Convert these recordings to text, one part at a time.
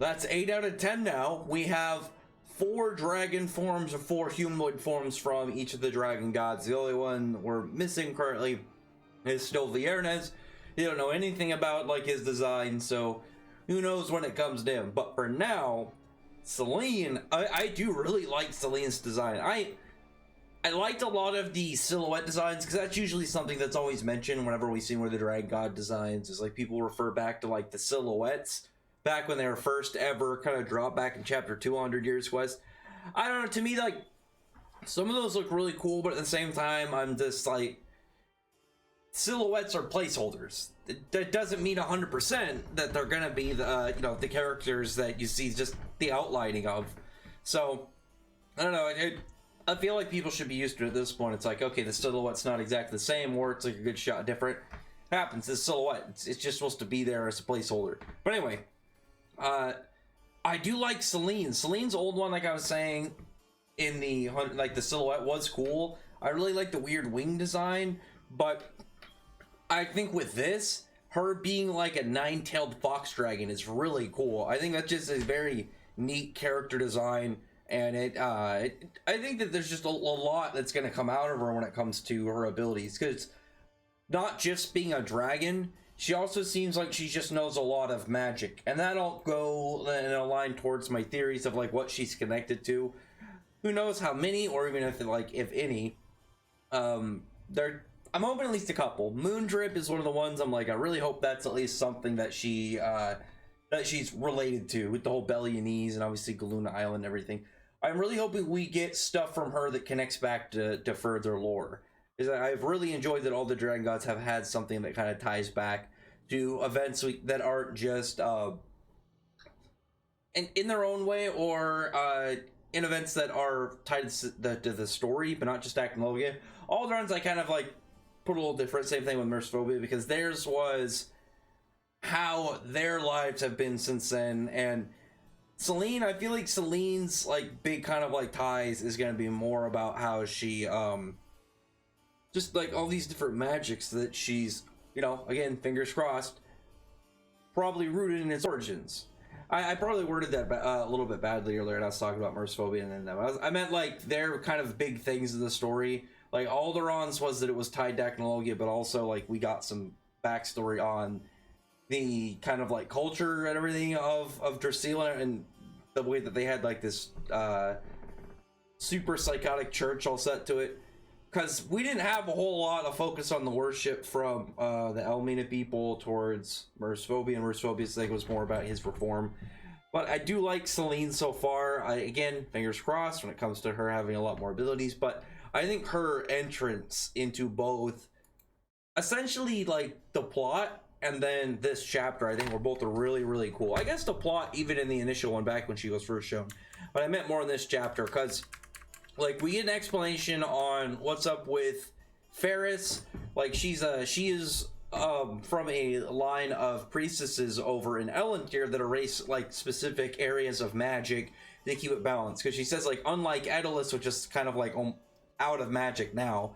That's 8 out of 10 now. We have 4 dragon forms or 4 humanoid forms from each of the dragon gods. The only one we're missing currently is still Viernes. You don't know anything about like his design, so who knows when it comes to him. But for now, Selene, I do really like Selene's design. I liked a lot of the silhouette designs because that's usually something that's always mentioned whenever we see one of the dragon god designs, is like people refer back to like the silhouettes back when they were first ever kind of dropped back in chapter 200 Years Quest. I don't know, to me, like, some of those look really cool, but at the same time, I'm just like, silhouettes are placeholders. That doesn't mean 100% that they're gonna be the, you know, the characters that you see just the outlining of. So, I don't know, I feel like people should be used to it at this point. It's like, okay, the silhouette's not exactly the same, or it's like a good shot different. It happens, it's silhouette. It's just supposed to be there as a placeholder. But anyway, I do like Selene. Selene's old one, like I was saying, in the like the silhouette was cool. I really like the weird wing design, but I think with this, her being like a 9-tailed fox dragon is really cool. I think that's just a very neat character design, and I think that there's just a lot that's going to come out of her when it comes to her abilities, because not just being a dragon, she also seems like she just knows a lot of magic, and that'll go in a line towards my theories of like what she's connected to. Who knows how many, or even if like if any. I'm hoping at least a couple. Moondrip is one of the ones I'm like, I really hope that's at least something that she's related to, with the whole belly and knees, and obviously Galuna Island and everything. I'm really hoping we get stuff from her that connects back to further lore. Because I've really enjoyed that all the dragon gods have had something that kind of ties back to events that aren't just in their own way, or in events that are tied to the story, but not just Acnologia. All the ones I kind of like put a little different. Same thing with Mercephobia, because theirs was how their lives have been since then. And Selene, I feel like Selene's like big kind of like ties is going to be more about how she just like all these different magics that she's, you know, again, fingers crossed, probably rooted in its origins. I probably worded that a little bit badly earlier, and I was talking about Mercephobia, and then I meant like their kind of big things in the story. Like Alderon's was that it was tied to Acnologia, but also like we got some backstory on the kind of like culture and everything of Dracula, and the way that they had like this super psychotic church all set to it. Because we didn't have a whole lot of focus on the worship from the Elmina people towards Mercephobia, and Mercephobia's thing was more about his reform. But I do like Selene so far. Again, fingers crossed when it comes to her having a lot more abilities. But I think her entrance into both, essentially like the plot and then this chapter, I think were both really, really cool. I guess the plot, even in the initial one back when she was first shown. But I meant more in this chapter, because like we get an explanation on what's up with Ferris. Like she is from a line of priestesses over in Elentier that erase like specific areas of magic to keep it balanced. Because she says like, unlike Edelus, which is kind of like out of magic now,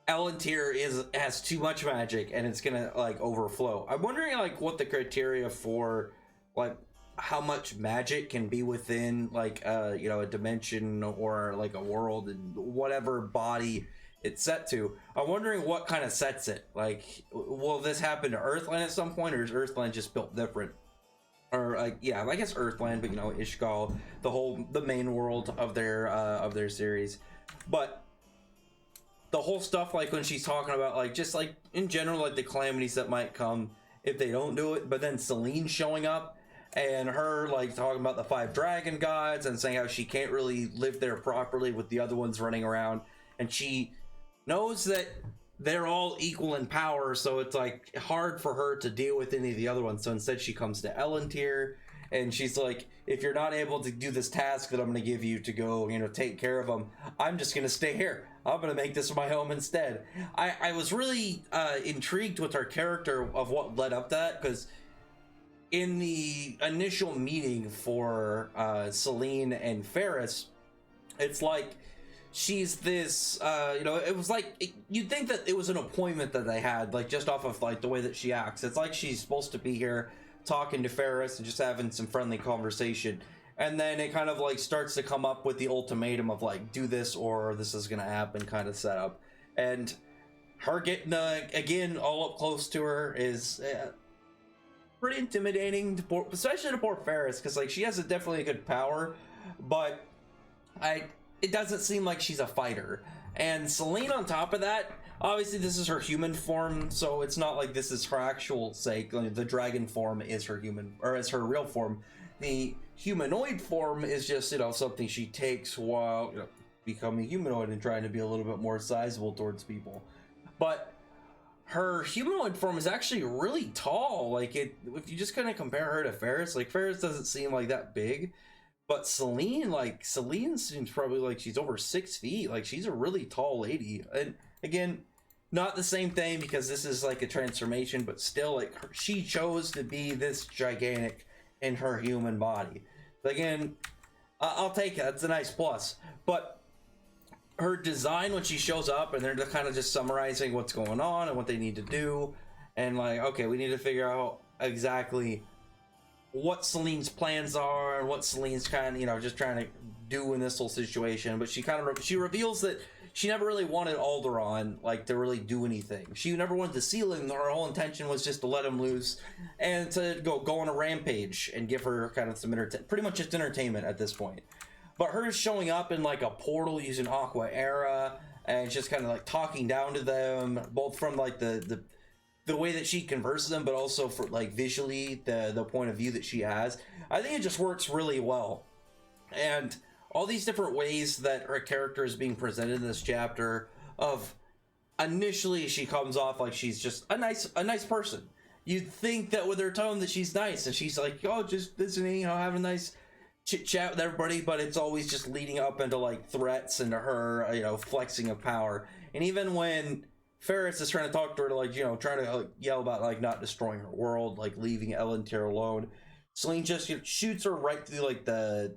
Elentier has too much magic and it's gonna like overflow. I'm wondering like what the criteria for like how much magic can be within like you know, a dimension or like a world, and whatever body it's set to. I'm wondering what kind of sets it. Like, will this happen to Earthland at some point, or is Earthland just built different? Or like, yeah, I guess Earthland, but you know, Ishgal, the main world of their series. But the whole stuff, like when she's talking about like just like in general, like the calamities that might come if they don't do it, but then Selene showing up and her like talking about the 5 dragon gods and saying how she can't really live there properly with the other ones running around, and she knows that they're all equal in power, so it's like hard for her to deal with any of the other ones. So instead she comes to Elentier, and she's like, if you're not able to do this task that I'm going to give you to go, you know, take care of them, I'm just going to stay here. I'm going to make this my home instead. I was really intrigued with her character of what led up to that, because in the initial meeting for Selene and Ferris, it's like she's this, you know, it was like, you'd think that it was an appointment that they had, like just off of like the way that she acts. It's like she's supposed to be here talking to Ferris and just having some friendly conversation. And then it kind of like starts to come up with the ultimatum of like, do this or this is gonna happen kind of setup. And her getting again all up close to her is pretty intimidating, especially to poor Ferris, because like she has definitely a good power, but it doesn't seem like she's a fighter. And Selene, on top of that, obviously this is her human form, so it's not like this is her actual sake. Like, the dragon form is her human, or is her real form. The humanoid form is just, you know, something she takes while, you know, becoming humanoid and trying to be a little bit more sizable towards people. But her humanoid form is actually really tall. Like, if you just kind of compare her to Ferris, like Ferris doesn't seem like that big. But Selene seems probably like she's over 6 feet. Like, she's a really tall lady. And again, not the same thing because this is like a transformation, but still, like, she chose to be this gigantic in her human body. So again, I'll take it. That's a nice plus. But her design when she shows up and they're kind of just summarizing what's going on and what they need to do. And like, okay, we need to figure out exactly what Selene's plans are and what Selene's kind of, you know, just trying to do in this whole situation. But she reveals that she never really wanted Alderaan, like, to really do anything. She never wanted to seal him. Her whole intention was just to let him loose and to go on a rampage and give her kind of some pretty much just entertainment at this point. But her showing up in like a portal using Aqua Era and just kind of like talking down to them, both from like the way that she converses them, but also for like visually the point of view that she has. I think it just works really well. And all these different ways that her character is being presented in this chapter, of initially she comes off like she's just a nice person. You'd think that with her tone that she's nice, and she's like, oh, just listening, you know, having a nice chit chat with everybody, but it's always just leading up into like threats and to her, you know, flexing of power. And even when Ferris is trying to talk to her to, like, you know, trying to like, yell about like not destroying her world, like leaving Elantir alone, Selene just, you know, shoots her right through like the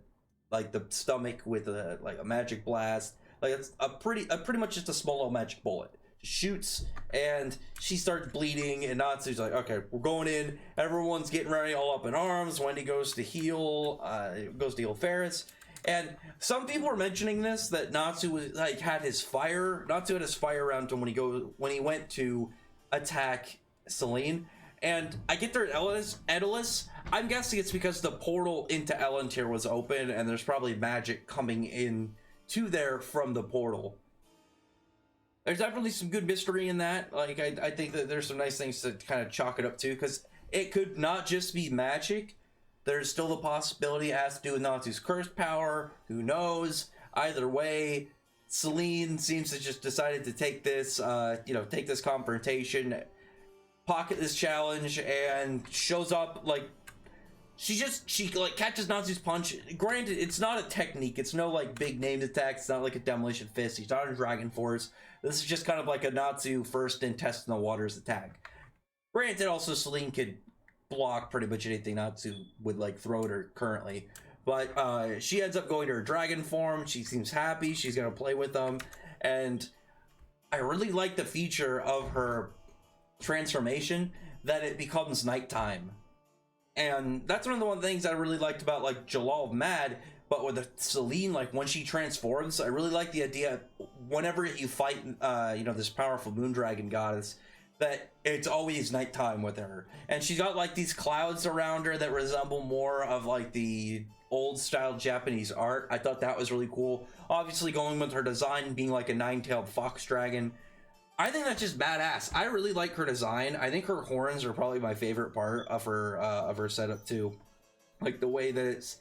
stomach with a magic blast. Like, it's pretty much just a small little magic bullet. Shoots and she starts bleeding, and Natsu's like, okay, we're going in. Everyone's getting ready, all up in arms. Wendy goes to heal Ferris. And some people are mentioning this, that Natsu was like had his fire around him when he went to attack Selene. And I get there at Edelis. I'm guessing it's because the portal into Elantir was open and there's probably magic coming in to there from the portal. There's definitely some good mystery in that. Like, I think that there's some nice things to kind of chalk it up to, because it could not just be magic. There's still the possibility it has to do with Natsu's cursed power. Who knows? Either way, Selene seems to just decided to take this, take this confrontation, pocket this challenge, and shows up like she catches Natsu's punch. Granted, it's not a technique. It's no like big named attack. It's not like a demolition fist. He's not a dragon force. This is just kind of like a Natsu first in test in the waters attack. Granted, also Selene could block pretty much anything Natsu would like throw at her currently. But she ends up going to her dragon form. She seems happy. She's gonna play with them. And I really like the feature of her transformation, that it becomes nighttime. And that's one of the things I really liked about like Jalal Mad, but with Selene, like when she transforms, I really like the idea whenever you fight this powerful moon dragon goddess, that it's always nighttime with her. And she's got like these clouds around her that resemble more of like the old style Japanese art. I thought that was really cool. Obviously going with her design being like a 9-tailed fox dragon, I think that's just badass. I really like her design. I think her horns are probably my favorite part of her setup too. Like the way that it's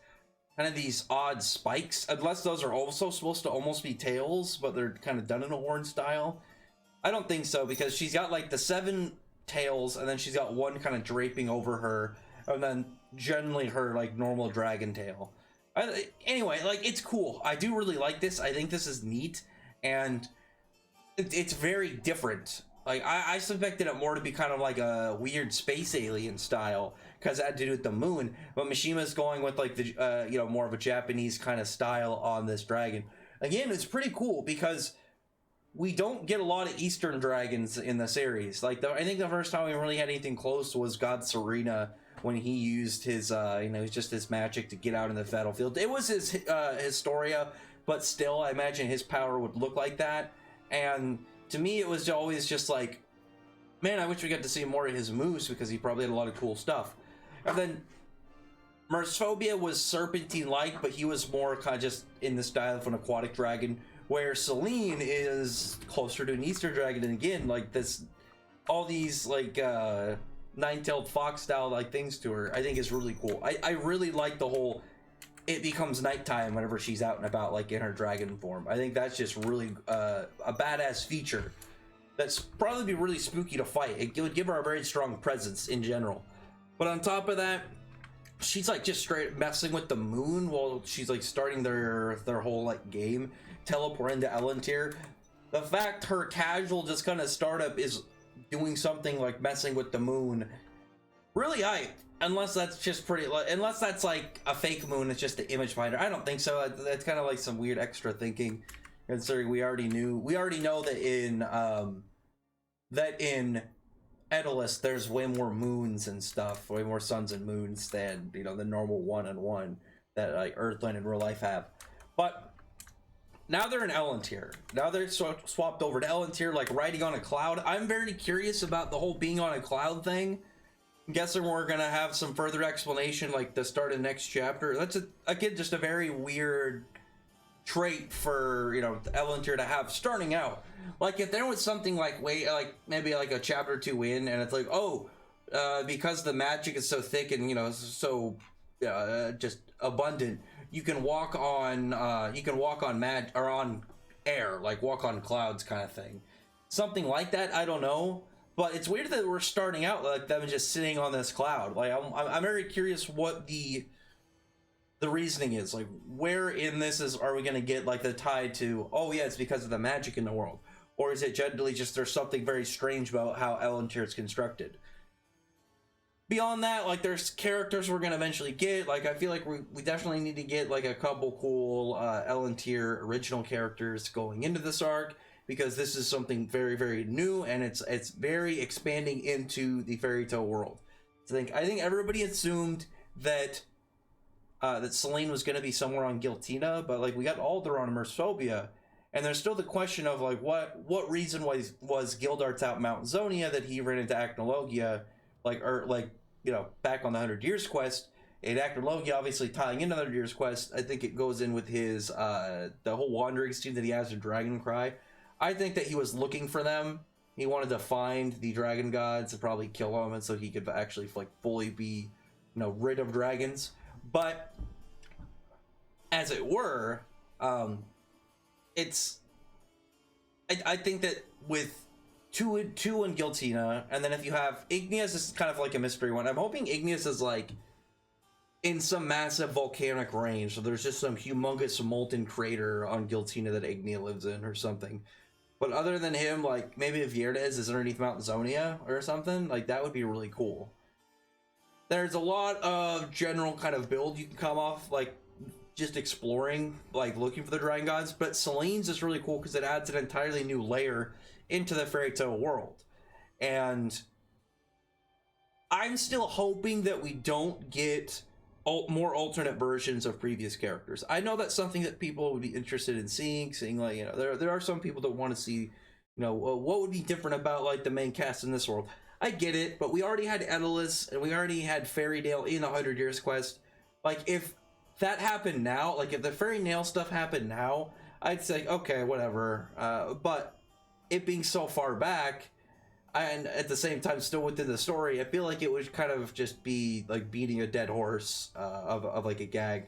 kind of these odd spikes, unless those are also supposed to almost be tails, but they're kind of done in a horn style. I don't think so, because she's got like the 7 tails, and then she's got one kind of draping over her, and then generally her like normal dragon tail. Anyway, like, it's cool. I do really like this. I think this is neat, and it's very different. Like, I suspected it more to be kind of like a weird space alien style, because it had to do with the moon, but Mishima's going with like the more of a Japanese kind of style on this dragon. Again, it's pretty cool because we don't get a lot of Eastern dragons in the series. Like, I think the first time we really had anything close was God Serena, when he used his just his magic to get out in the battlefield. It was his Historia, but still I imagine his power would look like that. And to me it was always just like, man, I wish we got to see more of his moves, because he probably had a lot of cool stuff. And then Merphobia was serpentine-like, but he was more kind of just in the style of an aquatic dragon, where Selene is closer to an Easter dragon. And again, like this, all these like nine-tailed fox style like things to her, I think is really cool. I really like the whole, it becomes nighttime whenever she's out and about, like in her dragon form. I think that's just really a badass feature. That's probably be really spooky to fight. It would give her a very strong presence in general. But on top of that, she's like just straight messing with the moon while she's like starting their whole like game, teleporting to Elantir. The fact her casual just kind of startup is doing something like messing with the moon, really hype. Unless that's just pretty, unless that's like a fake moon, it's just the image finder. I don't think so. That's kind of like some weird extra thinking, considering we already know that in Daedalus there's way more moons and stuff, way more suns and moons than the normal one-on-one that like Earthland in real life have. But now they're in Elantir. Now they're swapped over to Elantir, like riding on a cloud. I'm very curious about the whole being on a cloud thing. I'm guessing we're gonna have some further explanation like the start of the next chapter. That's again just a very weird trait for Elantir to have starting out. Like if there was something like maybe like a chapter 2 in, and it's like, oh, because the magic is so thick and so just abundant, you can walk on on air, like walk on clouds kind of thing, something like that. I don't know. But it's weird that we're starting out like them just sitting on this cloud. Like I'm very curious what the reasoning is. Like where in this are we going to get like the tie to, oh yeah, it's because of the magic in the world, or is it generally just there's something very strange about how Elantir is constructed? Beyond that, like there's characters we're going to eventually get. Like I feel like we definitely need to get like a couple cool Elantir original characters going into this arc, because this is something very, very new, and it's very expanding into the fairy tale world. So I think everybody assumed that that Selene was going to be somewhere on Giltina, but like we got Alder on Merphobia, and there's still the question of like what reason was Gildarts out Mount Zonia that he ran into Acnologia, back on the 100 Years quest. And Acnologia obviously tying into the 100 Years quest. I think it goes in with his the whole wandering scheme that he has in Dragon Cry. I think that he was looking for them. He wanted to find the dragon gods and probably kill them, and so he could actually like fully be, rid of dragons. But as it were, I think that with two in Giltina, and then if you have Igneous, is kind of like a mystery one. I'm hoping Igneous is like in some massive volcanic range, so there's just some humongous molten crater on Giltina that Ignia lives in or something. But other than him, like maybe if Yerdes is underneath Mount Zonia or something, like that would be really cool. There's a lot of general kind of build you can come off, like just exploring, like looking for the dragon gods. But Selene's is really cool because it adds an entirely new layer into the fairy tale world. And I'm still hoping that we don't get more alternate versions of previous characters. I know that's something that people would be interested in seeing like, there are some people that want to see, what would be different about like the main cast in this world. I get it, but we already had Daedalus and we already had Fairytale in the 100 Years quest. Like if that happened now, like if the Fairy Nail stuff happened now, I'd say okay, whatever. But it being so far back, and at the same time still within the story, I feel like it would kind of just be like beating a dead horse of like a gag.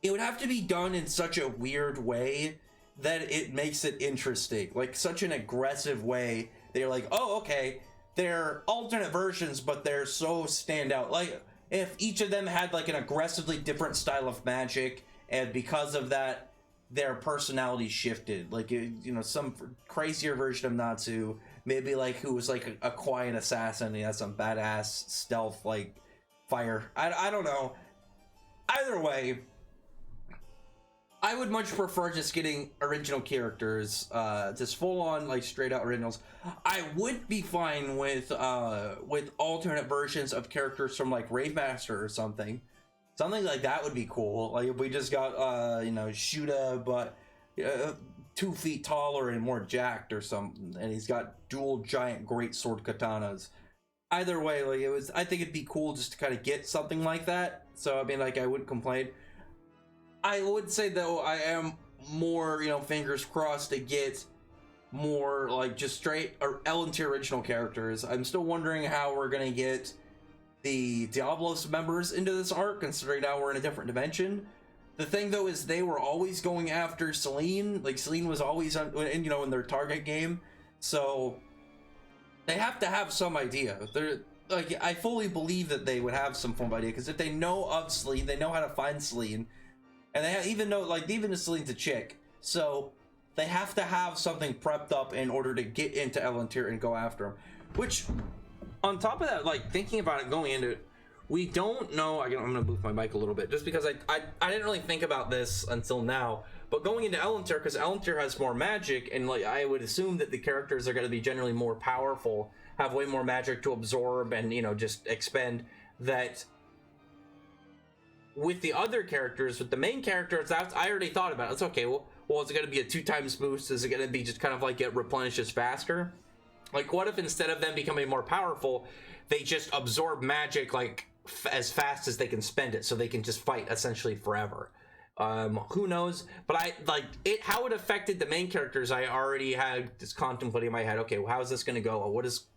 It would have to be done in such a weird way that it makes it interesting, like such an aggressive way that you're like, oh okay, they're alternate versions but they're so standout. Like if each of them had like an aggressively different style of magic, and because of that their personality shifted, like some crazier version of Natsu, maybe like who was like a quiet assassin, he has some badass stealth like fire. I don't know. Either way, I would much prefer just getting original characters, just full on like straight out originals. I would be fine with alternate versions of characters from like Ravemaster or something. Something like that would be cool. Like if we just got Shuda, but 2 feet taller and more jacked or something, and he's got dual giant greatsword katanas. Either way, like I think it'd be cool just to kind of get something like that. So I mean, like, I wouldn't complain. I would say though, I am more, fingers crossed to get more like just straight or L&T original characters. I'm still wondering how we're gonna get the Diablos members into this arc, considering now we're in a different dimension. The thing though is they were always going after Selene. Like Selene was always in their target game, so they have to have some idea. They're like, I fully believe that they would have some form of idea, because if they know of Selene, they know how to find Selene, and they even know, like, even if Selene's a chick, so they have to have something prepped up in order to get into L&T and go after him. Which, on top of that, like, thinking about it going into it, we don't know. I'm gonna move my mic a little bit, just because I didn't really think about this until now. But going into L&T, because L&T has more magic, and like I would assume that the characters are going to be generally more powerful, have way more magic to absorb and just expend. That with the other characters, with the main characters, I already thought about it. It's okay. Well, is it going to be a 2x boost? Is it going to be just kind of like it replenishes faster? Like, what if instead of them becoming more powerful, they just absorb magic like as fast as they can spend it, so they can just fight essentially forever? Who knows? But how it affected the main characters. I already had this contemplating in my head. Okay, well, how is this going to go?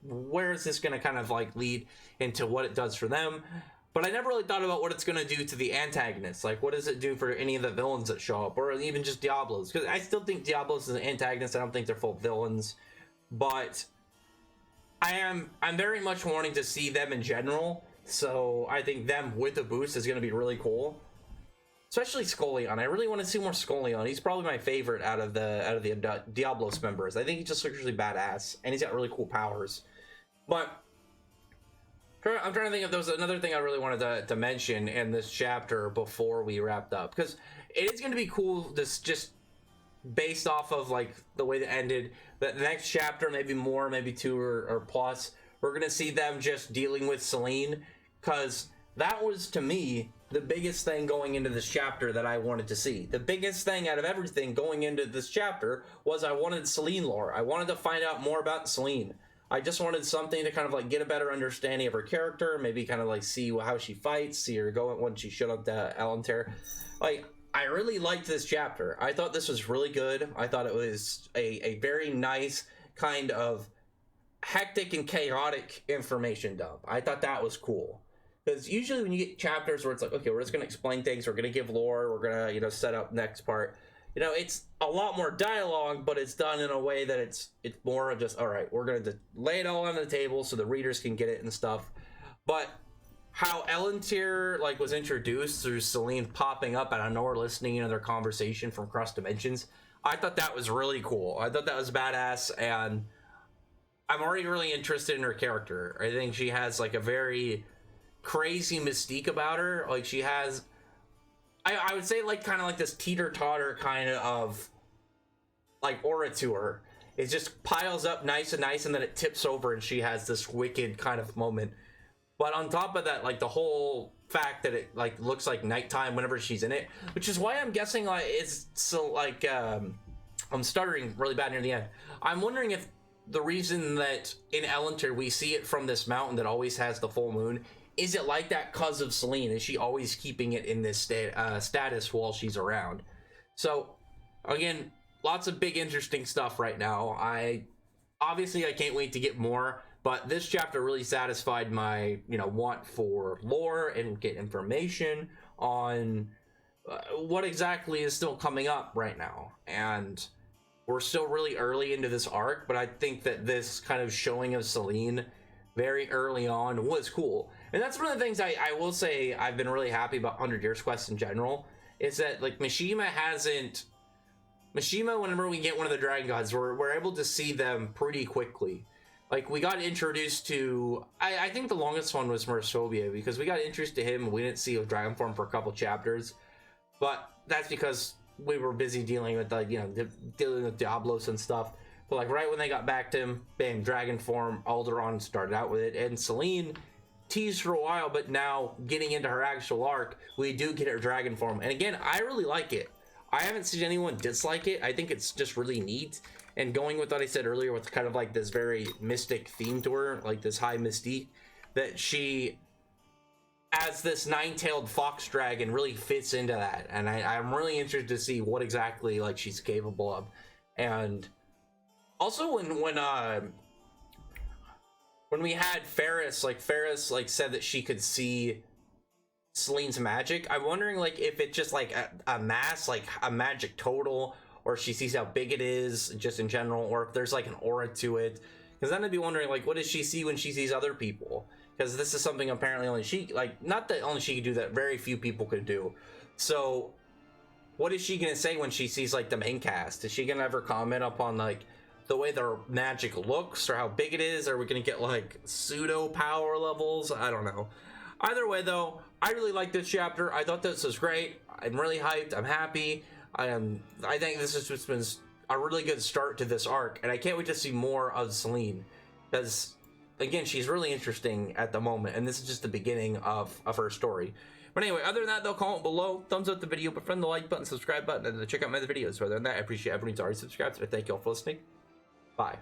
Where is this going to kind of like lead into what it does for them? But I never really thought about what it's going to do to the antagonists. Like, what does it do for any of the villains that show up, or even just Diablos? Because I still think Diablos is an antagonist. I don't think they're full villains, but I'm very much wanting to see them in general. So I think them with a boost is going to be really cool. Especially Scullion. I really want to see more Scullion. He's probably my favorite out of the Diablos members. I think he just looks really badass, and he's got really cool powers. But I'm trying to think if there was another thing I really wanted to mention in this chapter before we wrapped up, because it is going to be cool. This just based off of like the way that ended. The next chapter, maybe more, maybe 2 or plus, we're going to see them just dealing with Selene, because that was, to me, the biggest thing going into this chapter that I wanted to see. The biggest thing out of everything going into this chapter was I wanted Selene lore. I wanted to find out more about Selene. I just wanted something to kind of like get a better understanding of her character, maybe kind of like see how she fights, see her go when she showed up to L&T. Like, I really liked this chapter. I thought this was really good. I thought it was a very nice kind of hectic and chaotic information dump. I thought that was cool. Because usually when you get chapters where it's like, okay, we're just going to explain things, we're going to give lore, we're going to, set up next part. It's a lot more dialogue, but it's done in a way that it's more of just, all right, we're going to lay it all on the table so the readers can get it and stuff. But how L&T like was introduced through Selene popping up out of nowhere, listening to their conversation from cross dimensions, I thought that was really cool. I thought that was badass, and I'm already really interested in her character. I think she has like a very crazy mystique about her. Like, she has, I would say, like, kind of like this teeter-totter kind of like aura to her. It just piles up nice and then it tips over and she has this wicked kind of moment. But on top of that, like, the whole fact that it like looks like nighttime whenever she's in it, which is why I'm guessing like it's so like I'm stuttering really bad near the end. I'm wondering if the reason that in L&T we see it from this mountain that always has the full moon, is it like that because of Selene? Is she always keeping it in this status while she's around? So, again, lots of big, interesting stuff right now. I can't wait to get more, but this chapter really satisfied my, want for lore and get information on what exactly is still coming up right now. And we're still really early into this arc, but I think that this kind of showing of Selene very early on was cool. And that's one of the things I will say I've been really happy about 100 Years Quest in general, is that like Mishima, whenever we get one of the Dragon Gods, we're able to see them pretty quickly. Like, we got introduced to, I think the longest one was Mercephobia, because we got introduced to him and we didn't see a dragon form for a couple chapters. But that's because we were busy dealing with like, you know, dealing with Diablos and stuff. But like right when they got back to him, bam, dragon form. Alderaan started out with it, and Selene teased for a while, but now getting into her actual arc, we do get her dragon form. And again, I really like it. I haven't seen anyone dislike it. I think it's just really neat. And going with what I said earlier, with kind of like this very mystic theme to her, like this high mystique, that she, as this nine-tailed fox dragon, really fits into that. And I'm really interested to see what exactly like she's capable of. And also when we had Ferris said that she could see Selene's magic, I'm wondering like if it's just like a mass, like a magic total, or she sees how big it is just in general, or if there's like an aura to it. Because then I'd be wondering like, what does she see when she sees other people? Because this is something apparently only she, like, not that only she could do, that very few people could do. So what is she gonna say when she sees like the main cast? Is she gonna ever comment upon like the way their magic looks or how big it is? Are we gonna get like pseudo power levels? I don't know. Either way though, I really like this chapter. I thought this was great. I'm really hyped. I'm happy. I think this has just been a really good start to this arc, and I can't wait to see more of Selene, because again, she's really interesting at the moment, and this is just the beginning of her story. But anyway, other than that though, comment below, thumbs up the video, but friend the like button, subscribe button, and check out my other videos. Other than that, I appreciate everyone who's already subscribed, so I thank you all for listening. Bye.